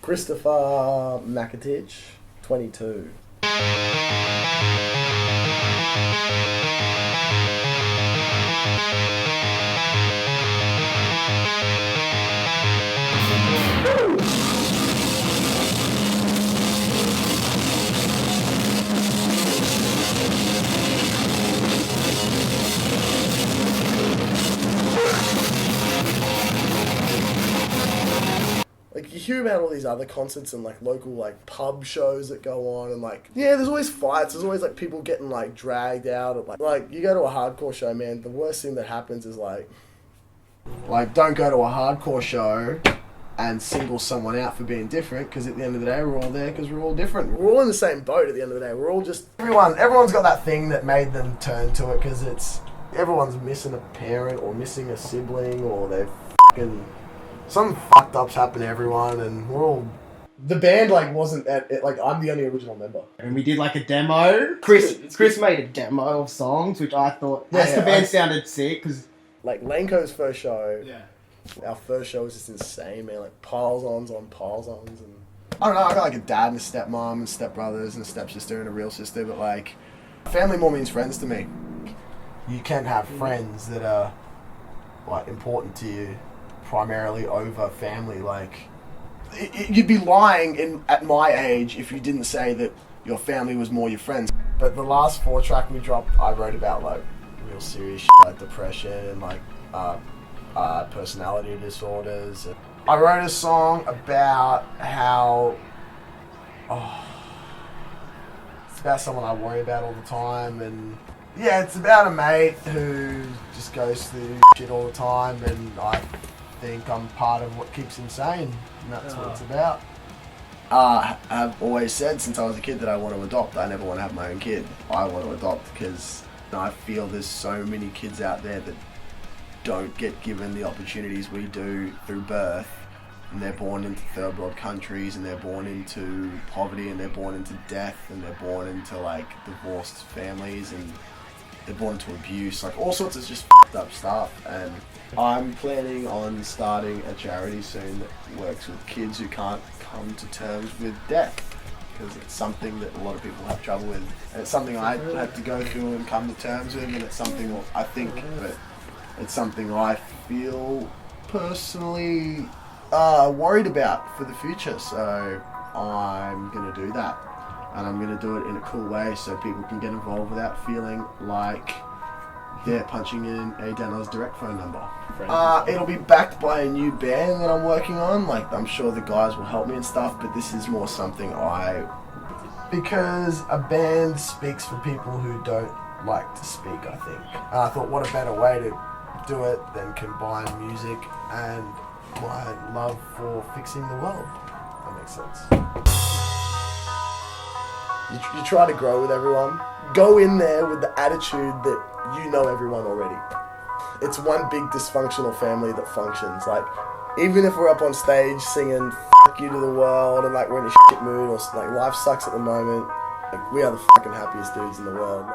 Christopher Makatich, 22. Like, you hear about all these other concerts and, like, local, like, pub shows that go on and, like, yeah, there's always fights. There's always, like, people getting, like, dragged out. Or, like, you go to a hardcore show, man, the worst thing that happens is, like, don't go to a hardcore show and single someone out for being different, because at the end of the day, we're all there because we're all different. We're all in the same boat at the end of the day. We're all just... Everyone's got that thing that made them turn to it, because it's... Everyone's missing a parent or missing a sibling, or they've fucking... Some fucked ups happen to everyone, and we're all... The band, like, wasn't at it. Like, I'm the only original member. And we did, like, a demo. Chris made a demo of songs, which I thought... the band sounded sick, because... Like, Lanco's first show... Yeah. Our first show was just insane, man. Like, piles-ons on piles-ons, and... I don't know, I got, like, a dad and a stepmom and stepbrothers and a stepsister and a real sister, but, like... Family more means friends to me. You can have friends that are, like, important to you primarily over family. Like, you'd be lying at my age if you didn't say that your family was more your friends. But the last 4-track we dropped, I wrote about, like, real serious shit, like depression and, like, personality disorders. I wrote a song about how... it's about someone I worry about all the time, and... Yeah, it's about a mate who just goes through shit all the time, and I think I'm part of what keeps him sane, and that's what it's about. I've always said since I was a kid that I want to adopt. I never want to have my own kid. I want to adopt because I feel there's so many kids out there that don't get given the opportunities we do through birth, and they're born into third world countries, and they're born into poverty, and they're born into death, and they're born into, like, divorced families, and they're born into abuse, like all sorts of just f***ed up stuff. And I'm planning on starting a charity soon that works with kids who can't come to terms with death, because it's something that a lot of people have trouble with, and it's something I had to go through and come to terms with, and it's something I think that it's something I feel personally worried about for the future. So I'm going to do that. And I'm going to do it in a cool way so people can get involved without feeling like they're punching in a Dano's direct phone number. It'll be backed by a new band that I'm working on. Like, I'm sure the guys will help me and stuff, but this is more something because a band speaks for people who don't like to speak, I think. And I thought, what a better way to do it than combine music and my love for fixing the world. If that makes sense. You try to grow with everyone. Go in there with the attitude that you know everyone already. It's one big dysfunctional family that functions. Like, even if we're up on stage singing "F*** you to the world" and, like, we're in a shit mood, or, like, life sucks at the moment, like, we are the fucking happiest dudes in the world.